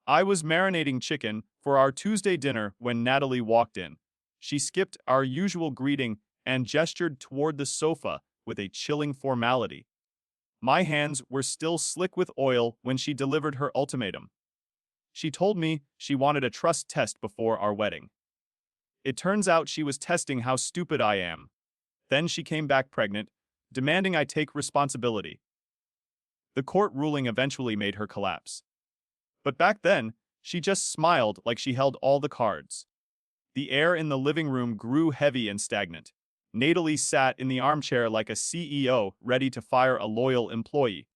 I was marinating chicken for our Tuesday dinner when Natalie walked in. She skipped our usual greeting and gestured toward the sofa with a chilling formality. My hands were still slick with oil when she delivered her ultimatum. She told me she wanted a trust test before our wedding. It turns out she was testing how stupid I am. Then she came back pregnant, demanding I take responsibility. The court ruling eventually made her collapse. But back then, she just smiled like she held all the cards. The air in the living room grew heavy and stagnant. Natalie sat in the armchair like a CEO ready to fire a loyal employee.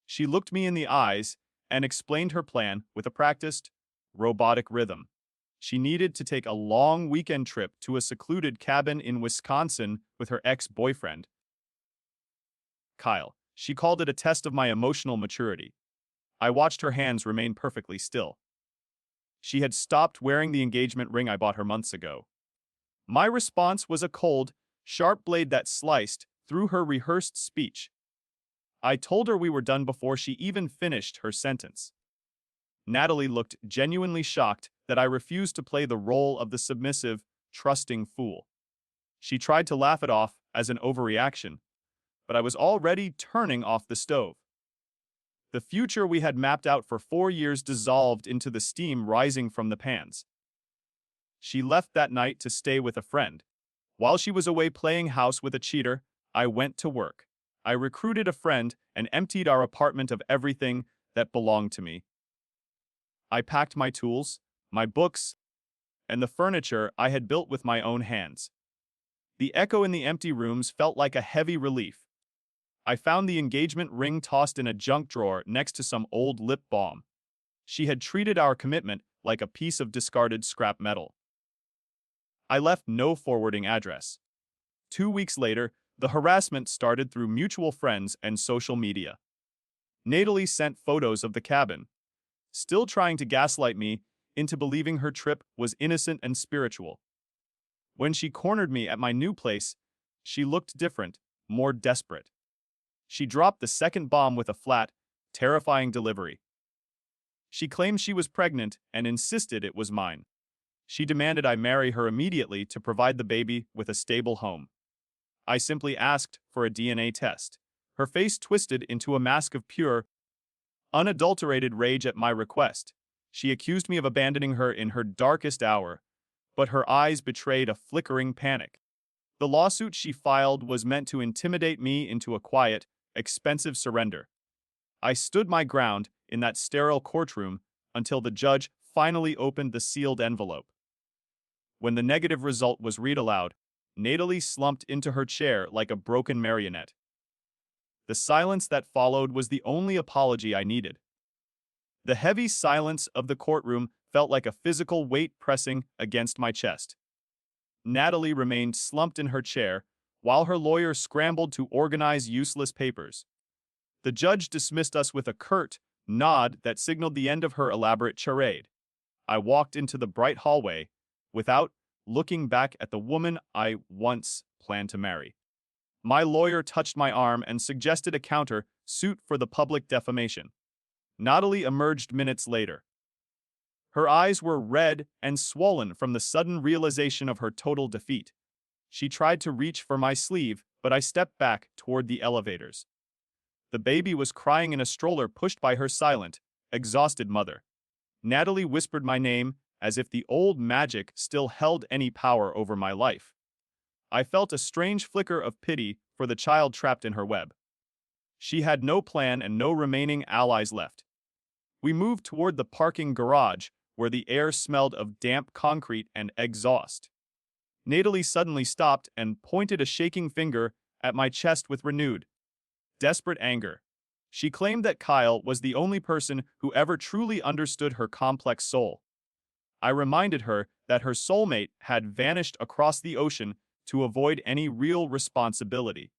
She looked me in the eyes and explained her plan with a practiced, robotic rhythm. She needed to take a long weekend trip to a secluded cabin in Wisconsin with her ex-boyfriend, Kyle. She called it a test of my emotional maturity. I watched her hands remain perfectly still. She had stopped wearing the engagement ring I bought her months ago. My response was a cold, sharp blade that sliced through her rehearsed speech. I told her we were done before she even finished her sentence. Natalie looked genuinely shocked that I refused to play the role of the submissive, trusting fool. She tried to laugh it off as an overreaction, but I was already turning off the stove. The future we had mapped out for 4 years dissolved into the steam rising from the pans. She left that night to stay with a friend. While she was away playing house with a cheater, I went to work. I recruited a friend and emptied our apartment of everything that belonged to me. I packed my tools, my books, and the furniture I had built with my own hands. The echo in the empty rooms felt like a heavy relief. I found the engagement ring tossed in a junk drawer next to some old lip balm. She had treated our commitment like a piece of discarded scrap metal. I left no forwarding address. 2 weeks later, the harassment started through mutual friends and social media. Natalie sent photos of the cabin, still trying to gaslight me into believing her trip was innocent and spiritual. When she cornered me at my new place, she looked different, more desperate. She dropped the second bomb with a flat, terrifying delivery. She claimed she was pregnant and insisted it was mine. She demanded I marry her immediately to provide the baby with a stable home. I simply asked for a DNA test. Her face twisted into a mask of pure, unadulterated rage at my request. She accused me of abandoning her in her darkest hour, but her eyes betrayed a flickering panic. The lawsuit she filed was meant to intimidate me into a quiet, expensive surrender. I stood my ground in that sterile courtroom until the judge finally opened the sealed envelope. When the negative result was read aloud, Natalie slumped into her chair like a broken marionette. The silence that followed was the only apology I needed. The heavy silence of the courtroom felt like a physical weight pressing against my chest. Natalie remained slumped in her chair, while her lawyer scrambled to organize useless papers. The judge dismissed us with a curt nod that signaled the end of her elaborate charade. I walked into the bright hallway, without looking back at the woman I once planned to marry. My lawyer touched my arm and suggested a counter suit for the public defamation. Natalie emerged minutes later. Her eyes were red and swollen from the sudden realization of her total defeat. She tried to reach for my sleeve, but I stepped back toward the elevators. The baby was crying in a stroller pushed by her silent, exhausted mother. Natalie whispered my name as if the old magic still held any power over my life. I felt a strange flicker of pity for the child trapped in her web. She had no plan and no remaining allies left. We moved toward the parking garage, where the air smelled of damp concrete and exhaust. Natalie suddenly stopped and pointed a shaking finger at my chest with renewed, desperate anger. She claimed that Kyle was the only person who ever truly understood her complex soul. I reminded her that her soulmate had vanished across the ocean to avoid any real responsibility.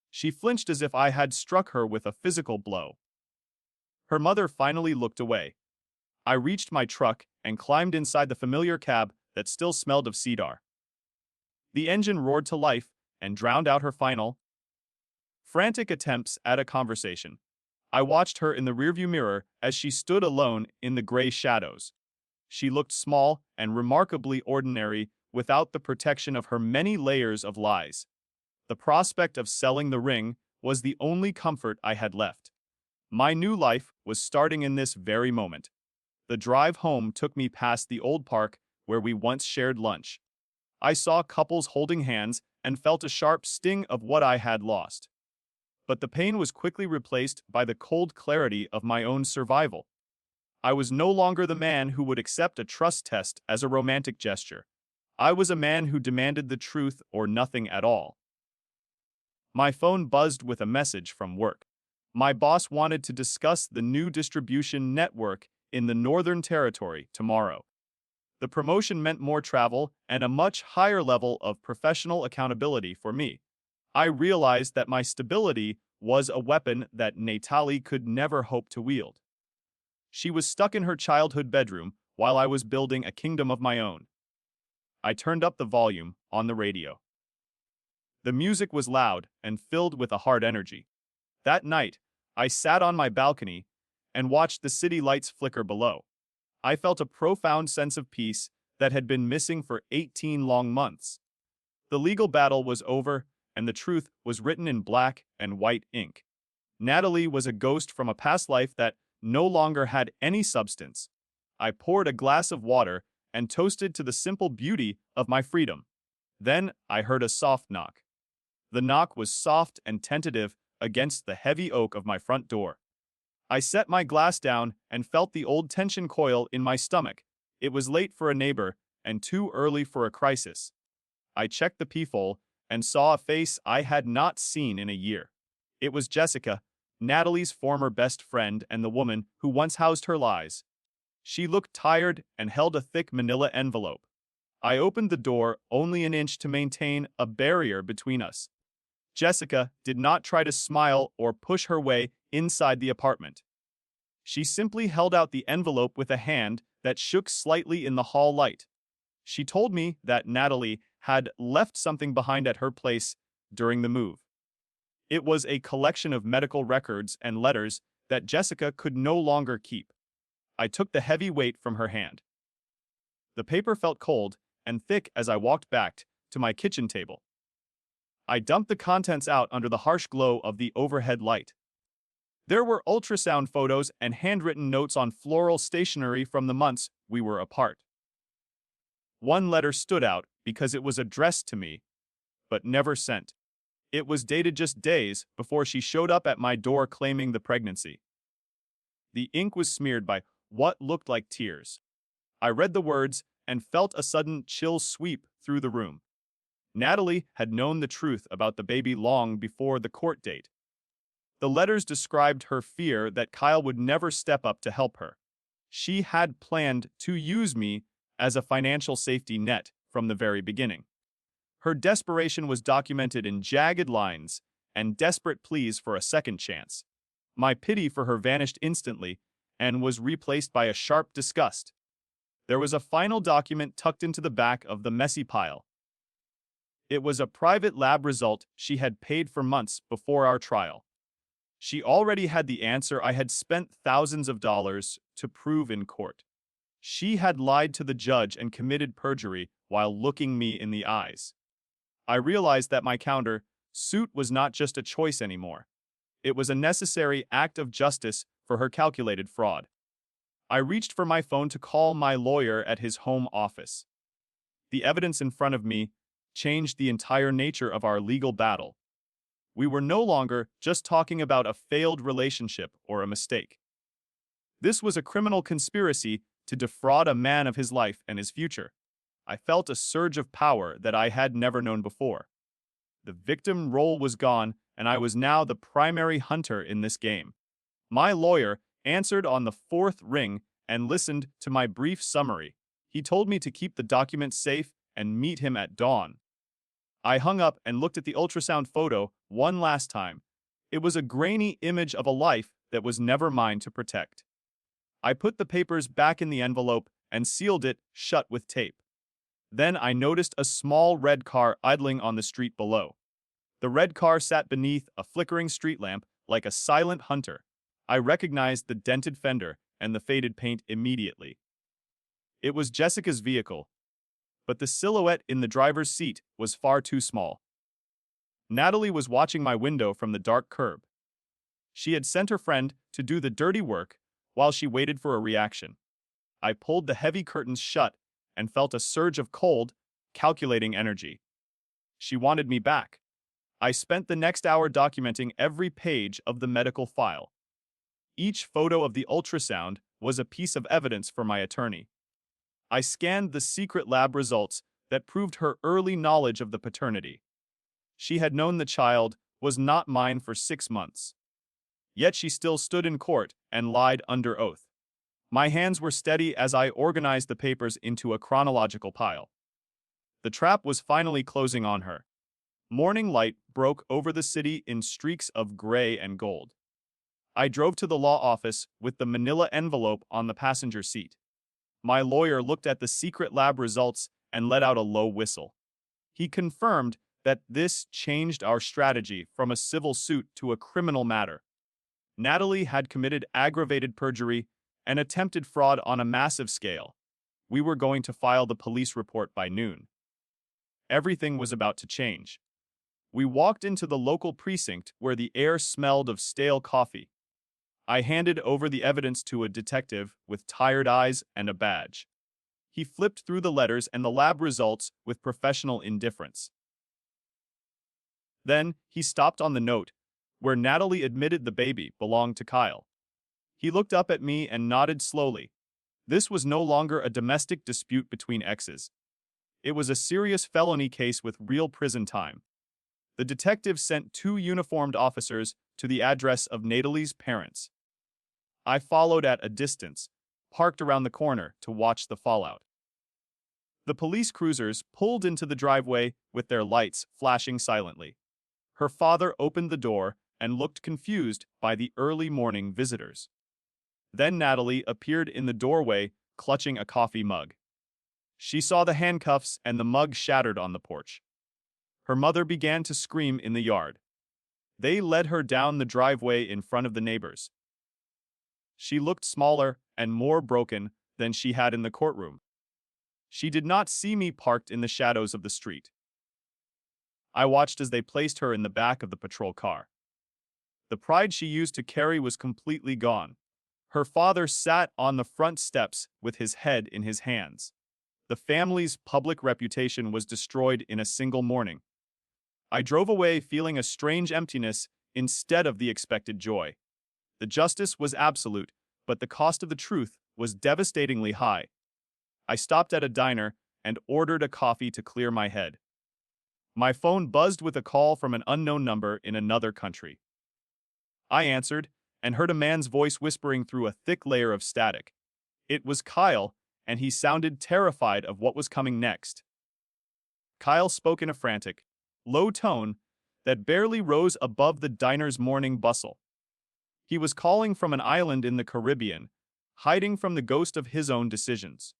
She flinched as if I had struck her with a physical blow. Her mother finally looked away. I reached my truck and climbed inside the familiar cab that still smelled of cedar. The engine roared to life and drowned out her final, frantic attempts at a conversation. I watched her in the rearview mirror as she stood alone in the gray shadows. She looked small and remarkably ordinary without the protection of her many layers of lies. The prospect of selling the ring was the only comfort I had left. My new life was starting in this very moment. The drive home took me past the old park where we once shared lunch. I saw couples holding hands and felt a sharp sting of what I had lost. But the pain was quickly replaced by the cold clarity of my own survival. I was no longer the man who would accept a trust test as a romantic gesture. I was a man who demanded the truth or nothing at all. My phone buzzed with a message from work. My boss wanted to discuss the new distribution network in the Northern Territory tomorrow. The promotion meant more travel and a much higher level of professional accountability for me. I realized that my stability was a weapon that Natalie could never hope to wield. She was stuck in her childhood bedroom while I was building a kingdom of my own. I turned up the volume on the radio. The music was loud and filled with a hard energy. That night, I sat on my balcony and watched the city lights flicker below. I felt a profound sense of peace that had been missing for 18 long months. The legal battle was over, and the truth was written in black and white ink. Natalie was a ghost from a past life that no longer had any substance. I poured a glass of water and toasted to the simple beauty of my freedom. Then I heard a soft knock. The knock was soft and tentative against the heavy oak of my front door. I set my glass down and felt the old tension coil in my stomach. It was late for a neighbor and too early for a crisis. I checked the peephole and saw a face I had not seen in a year. It was Jessica, Natalie's former best friend and the woman who once housed her lies. She looked tired and held a thick manila envelope. I opened the door only an inch to maintain a barrier between us. Jessica did not try to smile or push her way inside the apartment. She simply held out the envelope with a hand that shook slightly in the hall light. She told me that Natalie had left something behind at her place during the move. It was a collection of medical records and letters that Jessica could no longer keep. I took the heavy weight from her hand. The paper felt cold and thick as I walked back to my kitchen table. I dumped the contents out under the harsh glow of the overhead light. There were ultrasound photos and handwritten notes on floral stationery from the months we were apart. One letter stood out because it was addressed to me, but never sent. It was dated just days before she showed up at my door claiming the pregnancy. The ink was smeared by what looked like tears. I read the words and felt a sudden chill sweep through the room. Natalie had known the truth about the baby long before the court date. The letters described her fear that Kyle would never step up to help her. She had planned to use me as a financial safety net from the very beginning. Her desperation was documented in jagged lines and desperate pleas for a second chance. My pity for her vanished instantly and was replaced by a sharp disgust. There was a final document tucked into the back of the messy pile. It was a private lab result she had paid for months before our trial. She already had the answer I had spent thousands of dollars to prove in court. She had lied to the judge and committed perjury while looking me in the eyes. I realized that my counter-suit was not just a choice anymore. It was a necessary act of justice for her calculated fraud. I reached for my phone to call my lawyer at his home office. The evidence in front of me changed the entire nature of our legal battle. We were no longer just talking about a failed relationship or a mistake. This was a criminal conspiracy to defraud a man of his life and his future. I felt a surge of power that I had never known before. The victim role was gone, and I was now the primary hunter in this game. My lawyer answered on the fourth ring and listened to my brief summary. He told me to keep the document safe and meet him at dawn. I hung up and looked at the ultrasound photo one last time. It was a grainy image of a life that was never mine to protect. I put the papers back in the envelope and sealed it shut with tape. Then I noticed a small red car idling on the street below. The red car sat beneath a flickering street lamp like a silent hunter. I recognized the dented fender and the faded paint immediately. It was Jessica's vehicle, but the silhouette in the driver's seat was far too small. Natalie was watching my window from the dark curb. She had sent her friend to do the dirty work while she waited for a reaction. I pulled the heavy curtains shut and felt a surge of cold, calculating energy. She wanted me back. I spent the next hour documenting every page of the medical file. Each photo of the ultrasound was a piece of evidence for my attorney. I scanned the secret lab results that proved her early knowledge of the paternity. She had known the child was not mine for 6 months. Yet she still stood in court and lied under oath. My hands were steady as I organized the papers into a chronological pile. The trap was finally closing on her. Morning light broke over the city in streaks of gray and gold. I drove to the law office with the manila envelope on the passenger seat. My lawyer looked at the secret lab results and let out a low whistle. He confirmed that this changed our strategy from a civil suit to a criminal matter. Natalie had committed aggravated perjury and attempted fraud on a massive scale. We were going to file the police report by noon. Everything was about to change. We walked into the local precinct where the air smelled of stale coffee. I handed over the evidence to a detective with tired eyes and a badge. He flipped through the letters and the lab results with professional indifference. Then, he stopped on the note, where Natalie admitted the baby belonged to Kyle. He looked up at me and nodded slowly. This was no longer a domestic dispute between exes. It was a serious felony case with real prison time. The detective sent 2 uniformed officers to the address of Natalie's parents. I followed at a distance, parked around the corner to watch the fallout. The police cruisers pulled into the driveway with their lights flashing silently. Her father opened the door and looked confused by the early morning visitors. Then Natalie appeared in the doorway, clutching a coffee mug. She saw the handcuffs and the mug shattered on the porch. Her mother began to scream in the yard. They led her down the driveway in front of the neighbors. She looked smaller and more broken than she had in the courtroom. She did not see me parked in the shadows of the street. I watched as they placed her in the back of the patrol car. The pride she used to carry was completely gone. Her father sat on the front steps with his head in his hands. The family's public reputation was destroyed in a single morning. I drove away feeling a strange emptiness instead of the expected joy. The justice was absolute, but the cost of the truth was devastatingly high. I stopped at a diner and ordered a coffee to clear my head. My phone buzzed with a call from an unknown number in another country. I answered and heard a man's voice whispering through a thick layer of static. It was Kyle, and he sounded terrified of what was coming next. Kyle spoke in a frantic, low tone that barely rose above the diner's morning bustle. He was calling from an island in the Caribbean, hiding from the ghost of his own decisions.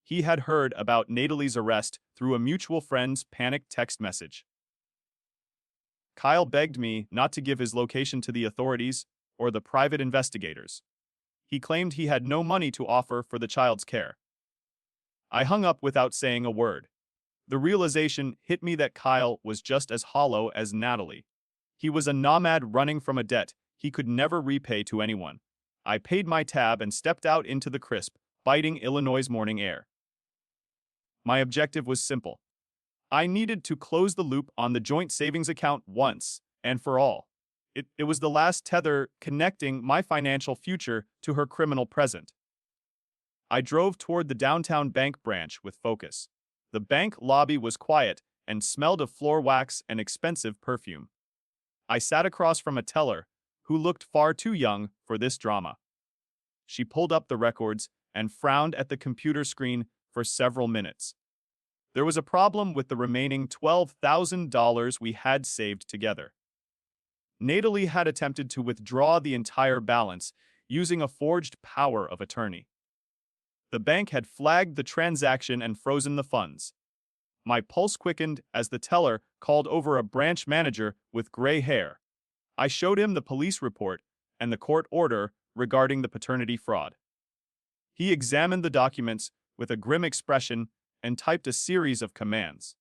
He had heard about Natalie's arrest through a mutual friend's panicked text message. Kyle begged me not to give his location to the authorities or the private investigators. He claimed he had no money to offer for the child's care. I hung up without saying a word. The realization hit me that Kyle was just as hollow as Natalie. He was a nomad running from a debt he could never repay to anyone. I paid my tab and stepped out into the crisp, biting Illinois' morning air. My objective was simple. I needed to close the loop on the joint savings account once and for all. It was the last tether connecting my financial future to her criminal present. I drove toward the downtown bank branch with focus. The bank lobby was quiet and smelled of floor wax and expensive perfume. I sat across from a teller who looked far too young for this drama. She pulled up the records and frowned at the computer screen for several minutes. There was a problem with the remaining $12,000 we had saved together. Natalie had attempted to withdraw the entire balance using a forged power of attorney. The bank had flagged the transaction and frozen the funds. My pulse quickened as the teller called over a branch manager with gray hair. I showed him the police report and the court order regarding the paternity fraud. He examined the documents with a grim expression and typed a series of commands.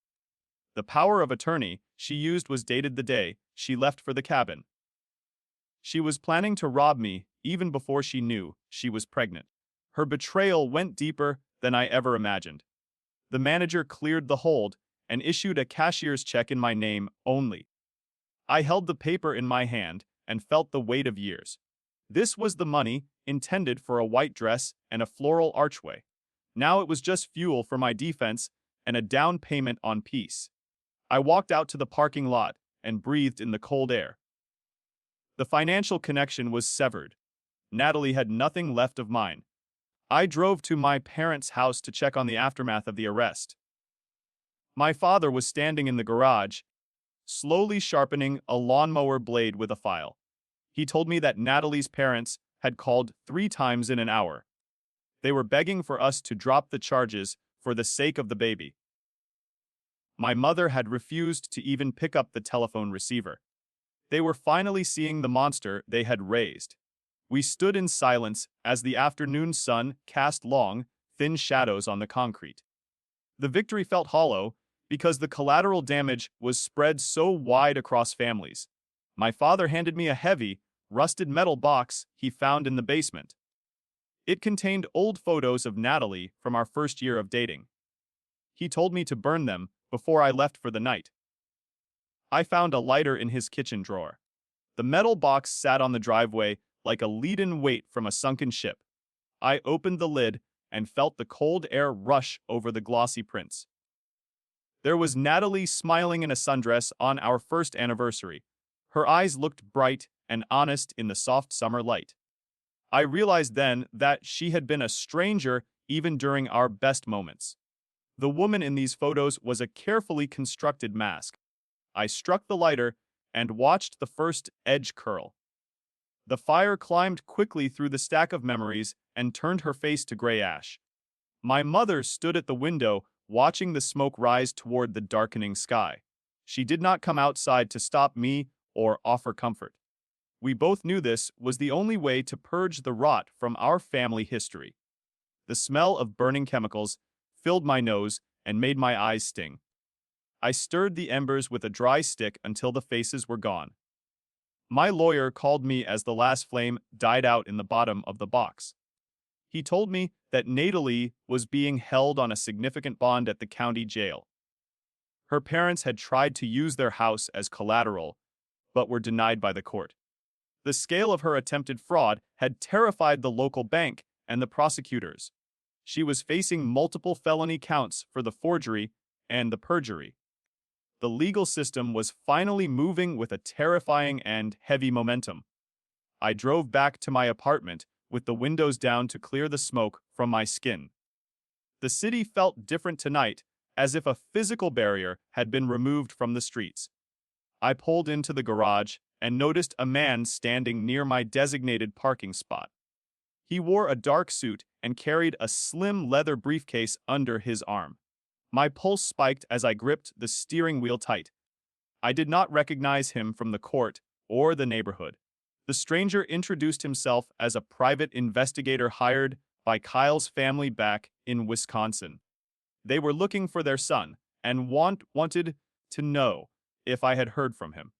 The power of attorney she used was dated the day she left for the cabin. She was planning to rob me even before she knew she was pregnant. Her betrayal went deeper than I ever imagined. The manager cleared the hold and issued a cashier's check in my name only. I held the paper in my hand and felt the weight of years. This was the money intended for a white dress and a floral archway. Now it was just fuel for my defense and a down payment on peace. I walked out to the parking lot and breathed in the cold air. The financial connection was severed. Natalie had nothing left of mine. I drove to my parents' house to check on the aftermath of the arrest. My father was standing in the garage, slowly sharpening a lawnmower blade with a file. He told me that Natalie's parents had called 3 times in an hour. They were begging for us to drop the charges for the sake of the baby. My mother had refused to even pick up the telephone receiver. They were finally seeing the monster they had raised. We stood in silence as the afternoon sun cast long, thin shadows on the concrete. The victory felt hollow because the collateral damage was spread so wide across families. My father handed me a heavy, rusted metal box he found in the basement. It contained old photos of Natalie from our first year of dating. He told me to burn them before I left for the night. I found a lighter in his kitchen drawer. The metal box sat on the driveway like a leaden weight from a sunken ship. I opened the lid and felt the cold air rush over the glossy prints. There was Natalie smiling in a sundress on our first anniversary. Her eyes looked bright and honest in the soft summer light. I realized then that she had been a stranger even during our best moments. The woman in these photos was a carefully constructed mask. I struck the lighter and watched the first edge curl. The fire climbed quickly through the stack of memories and turned her face to gray ash. My mother stood at the window, watching the smoke rise toward the darkening sky. She did not come outside to stop me or offer comfort. We both knew this was the only way to purge the rot from our family history. The smell of burning chemicals filled my nose and made my eyes sting. I stirred the embers with a dry stick until the faces were gone. My lawyer called me as the last flame died out in the bottom of the box. He told me that Natalie was being held on a significant bond at the county jail. Her parents had tried to use their house as collateral, but were denied by the court. The scale of her attempted fraud had terrified the local bank and the prosecutors. She was facing multiple felony counts for the forgery and the perjury. The legal system was finally moving with a terrifying and heavy momentum. I drove back to my apartment with the windows down to clear the smoke from my skin. The city felt different tonight, as if a physical barrier had been removed from the streets. I pulled into the garage and noticed a man standing near my designated parking spot. He wore a dark suit and carried a slim leather briefcase under his arm. My pulse spiked as I gripped the steering wheel tight. I did not recognize him from the court or the neighborhood. The stranger introduced himself as a private investigator hired by Kyle's family back in Wisconsin. They were looking for their son and wanted to know if I had heard from him.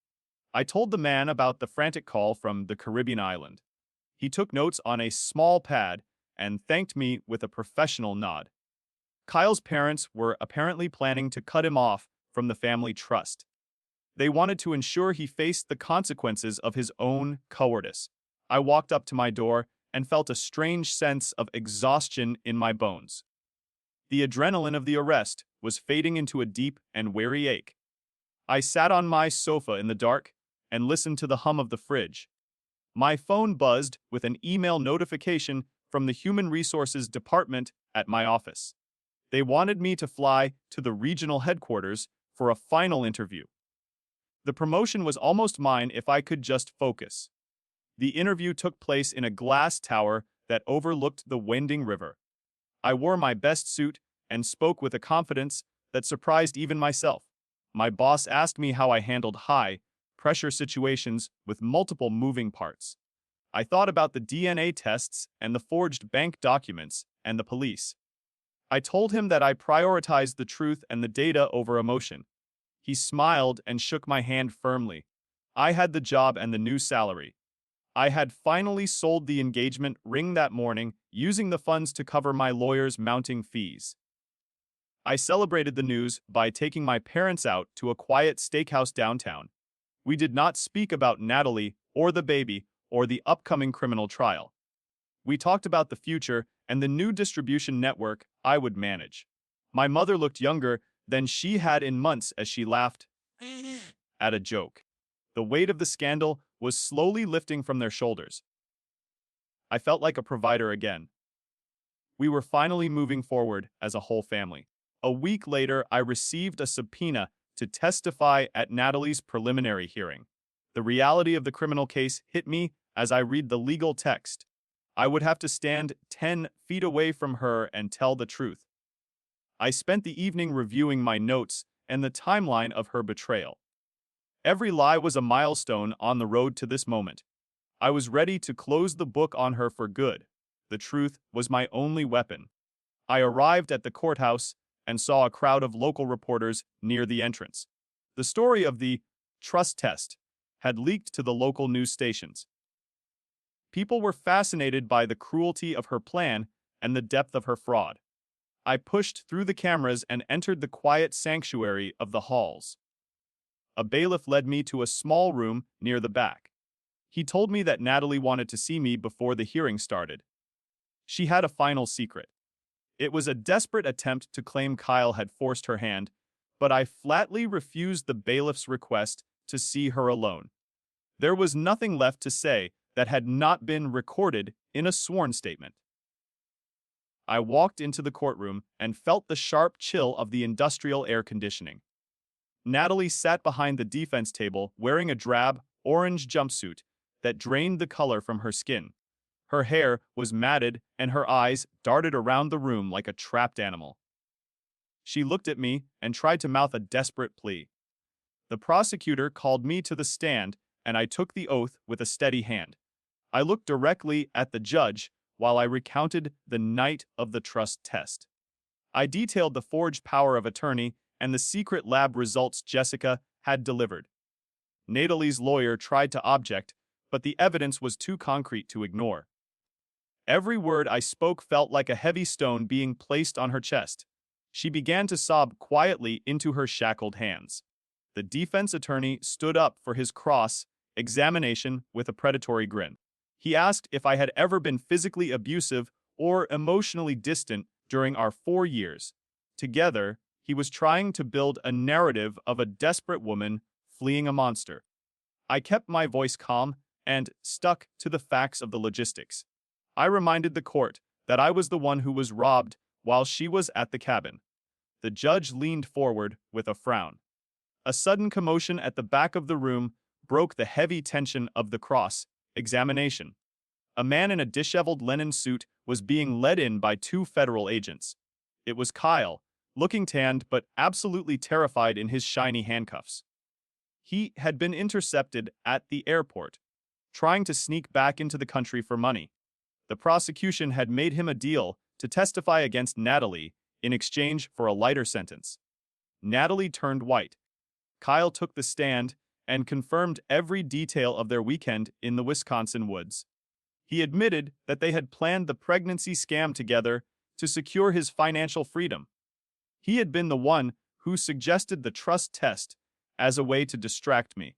I told the man about the frantic call from the Caribbean island. He took notes on a small pad and thanked me with a professional nod. Kyle's parents were apparently planning to cut him off from the family trust. They wanted to ensure he faced the consequences of his own cowardice. I walked up to my door and felt a strange sense of exhaustion in my bones. The adrenaline of the arrest was fading into a deep and weary ache. I sat on my sofa in the dark and listened to the hum of the fridge. My phone buzzed with an email notification from the Human Resources Department at my office. They wanted me to fly to the regional headquarters for a final interview. The promotion was almost mine if I could just focus. The interview took place in a glass tower that overlooked the winding river. I wore my best suit and spoke with a confidence that surprised even myself. My boss asked me how I handled high-pressure situations with multiple moving parts. I thought about the DNA tests and the forged bank documents and the police. I told him that I prioritized the truth and the data over emotion. He smiled and shook my hand firmly. I had the job and the new salary. I had finally sold the engagement ring that morning, using the funds to cover my lawyer's mounting fees. I celebrated the news by taking my parents out to a quiet steakhouse downtown. We did not speak about Natalie or the baby or the upcoming criminal trial. We talked about the future and the new distribution network I would manage. My mother looked younger than she had in months as she laughed at a joke. The weight of the scandal was slowly lifting from their shoulders. I felt like a provider again. We were finally moving forward as a whole family. A week later, I received a subpoena to testify at Natalie's preliminary hearing. The reality of the criminal case hit me as I read the legal text. I would have to stand 10 feet away from her and tell the truth. I spent the evening reviewing my notes and the timeline of her betrayal. Every lie was a milestone on the road to this moment. I was ready to close the book on her for good. The truth was my only weapon. I arrived at the courthouse and saw a crowd of local reporters near the entrance. The story of the trust test had leaked to the local news stations. People were fascinated by the cruelty of her plan and the depth of her fraud. I pushed through the cameras and entered the quiet sanctuary of the halls. A bailiff led me to a small room near the back. He told me that Natalie wanted to see me before the hearing started. She had a final secret. It was a desperate attempt to claim Kyle had forced her hand, but I flatly refused the bailiff's request to see her alone. There was nothing left to say that had not been recorded in a sworn statement. I walked into the courtroom and felt the sharp chill of the industrial air conditioning. Natalie sat behind the defense table wearing a drab, orange jumpsuit that drained the color from her skin. Her hair was matted and her eyes darted around the room like a trapped animal. She looked at me and tried to mouth a desperate plea. The prosecutor called me to the stand and I took the oath with a steady hand. I looked directly at the judge while I recounted the night of the trust test. I detailed the forged power of attorney and the secret lab results Jessica had delivered. Natalie's lawyer tried to object, but the evidence was too concrete to ignore. Every word I spoke felt like a heavy stone being placed on her chest. She began to sob quietly into her shackled hands. The defense attorney stood up for his cross-examination with a predatory grin. He asked if I had ever been physically abusive or emotionally distant during our 4 years. Together, he was trying to build a narrative of a desperate woman fleeing a monster. I kept my voice calm and stuck to the facts of the logistics. I reminded the court that I was the one who was robbed while she was at the cabin. The judge leaned forward with a frown. A sudden commotion at the back of the room broke the heavy tension of the cross-examination. A man in a disheveled linen suit was being led in by 2 federal agents. It was Kyle, looking tanned but absolutely terrified in his shiny handcuffs. He had been intercepted at the airport, trying to sneak back into the country for money. The prosecution had made him a deal to testify against Natalie in exchange for a lighter sentence. Natalie turned white. Kyle took the stand and confirmed every detail of their weekend in the Wisconsin woods. He admitted that they had planned the pregnancy scam together to secure his financial freedom. He had been the one who suggested the trust test as a way to distract me.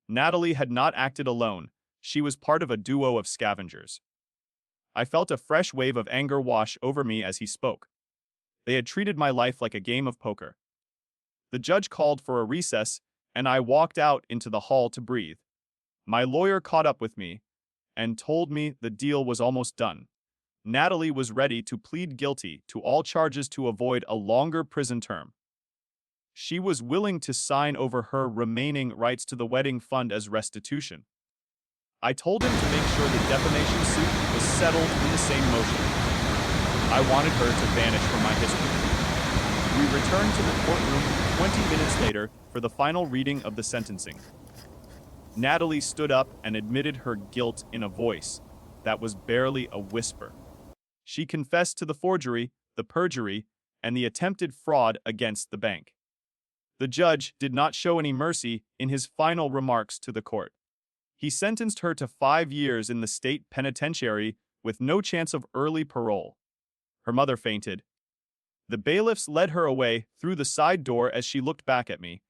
Natalie had not acted alone. She was part of a duo of scavengers. I felt a fresh wave of anger wash over me as he spoke. They had treated my life like a game of poker. The judge called for a recess, and I walked out into the hall to breathe. My lawyer caught up with me and told me the deal was almost done. Natalie was ready to plead guilty to all charges to avoid a longer prison term. She was willing to sign over her remaining rights to the wedding fund as restitution. I told him to make sure the defamation suit was settled in the same motion. I wanted her to vanish from my history. We returned to the courtroom 20 minutes later for the final reading of the sentencing. Natalie stood up and admitted her guilt in a voice that was barely a whisper. She confessed to the forgery, the perjury, and the attempted fraud against the bank. The judge did not show any mercy in his final remarks to the court. He sentenced her to 5 years in the state penitentiary with no chance of early parole. Her mother fainted. The bailiffs led her away through the side door as she looked back at me.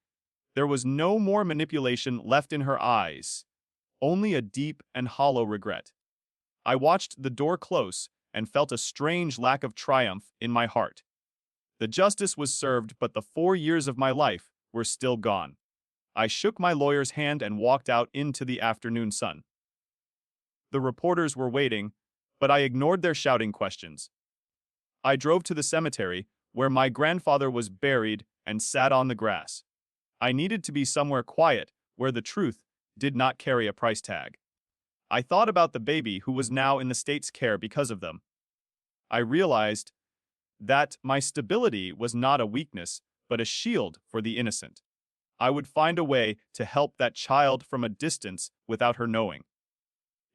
There was no more manipulation left in her eyes, only a deep and hollow regret. I watched the door close and felt a strange lack of triumph in my heart. The justice was served, but the 4 years of my life were still gone. I shook my lawyer's hand and walked out into the afternoon sun. The reporters were waiting, but I ignored their shouting questions. I drove to the cemetery, where my grandfather was buried, and sat on the grass. I needed to be somewhere quiet, where the truth did not carry a price tag. I thought about the baby who was now in the state's care because of them. I realized that my stability was not a weakness, but a shield for the innocent. I would find a way to help that child from a distance without her knowing.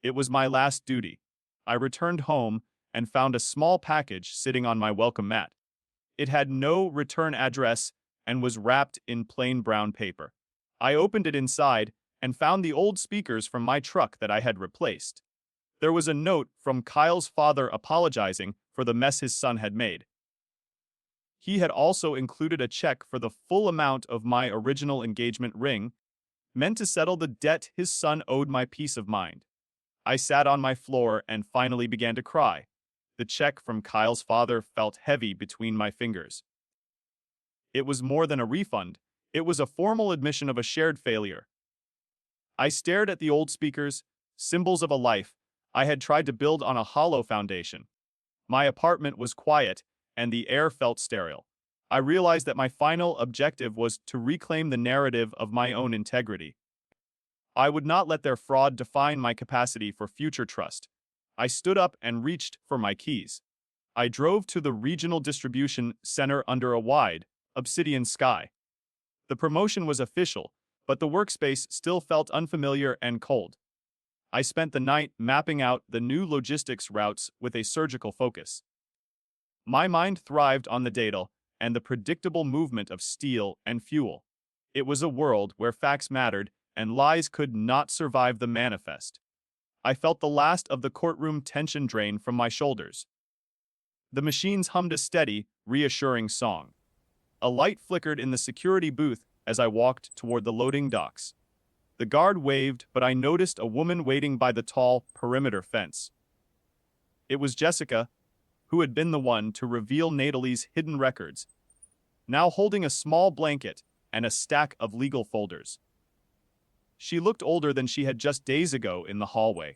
It was my last duty. I returned home and found a small package sitting on my welcome mat. It had no return address and was wrapped in plain brown paper. I opened it inside and found the old speakers from my truck that I had replaced. There was a note from Kyle's father apologizing for the mess his son had made. He had also included a check for the full amount of my original engagement ring, meant to settle the debt his son owed my peace of mind. I sat on my floor and finally began to cry. The check from Kyle's father felt heavy between my fingers. It was more than a refund. It was a formal admission of a shared failure. I stared at the old speakers, symbols of a life I had tried to build on a hollow foundation. My apartment was quiet, and the air felt sterile. I realized that my final objective was to reclaim the narrative of my own integrity. I would not let their fraud define my capacity for future trust. I stood up and reached for my keys. I drove to the regional distribution center under a wide, obsidian sky. The promotion was official, but the workspace still felt unfamiliar and cold. I spent the night mapping out the new logistics routes with a surgical focus. My mind thrived on the data and the predictable movement of steel and fuel. It was a world where facts mattered and lies could not survive the manifest. I felt the last of the courtroom tension drain from my shoulders. The machines hummed a steady, reassuring song. A light flickered in the security booth as I walked toward the loading docks. The guard waved, but I noticed a woman waiting by the tall perimeter fence. It was Jessica, who had been the one to reveal Natalie's hidden records, now holding a small blanket and a stack of legal folders. She looked older than she had just days ago in the hallway.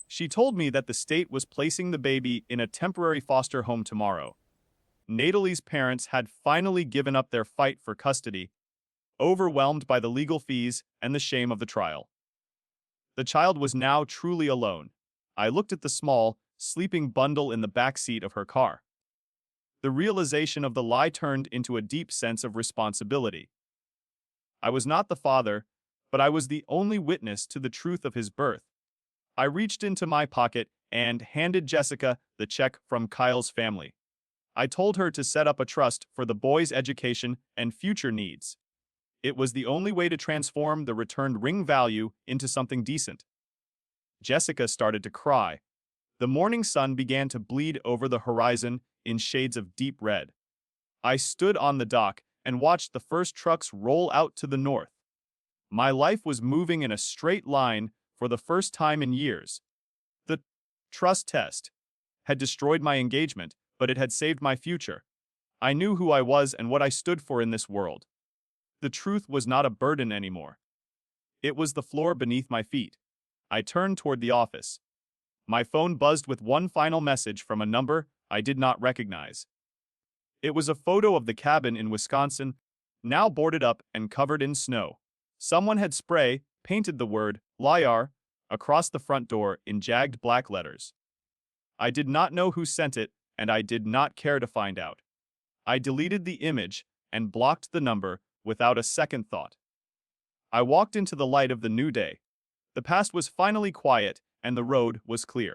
She told me that the state was placing the baby in a temporary foster home tomorrow. Natalie's parents had finally given up their fight for custody, overwhelmed by the legal fees and the shame of the trial. The child was now truly alone. I looked at the small, sleeping bundle in the back seat of her car. The realization of the lie turned into a deep sense of responsibility. I was not the father, but I was the only witness to the truth of his birth. I reached into my pocket and handed Jessica the check from Kyle's family. I told her to set up a trust for the boy's education and future needs. It was the only way to transform the returned ring value into something decent. Jessica started to cry. The morning sun began to bleed over the horizon in shades of deep red. I stood on the dock and watched the first trucks roll out to the north. My life was moving in a straight line for the first time in years. The trust test had destroyed my engagement, but it had saved my future. I knew who I was and what I stood for in this world. The truth was not a burden anymore. It was the floor beneath my feet. I turned toward the office. My phone buzzed with one final message from a number I did not recognize. It was a photo of the cabin in Wisconsin, now boarded up and covered in snow. Someone had spray painted the word "liar" across the front door in jagged black letters. I did not know who sent it, and I did not care to find out. I deleted the image and blocked the number without a second thought. I walked into the light of the new day. The past was finally quiet, and the road was clear.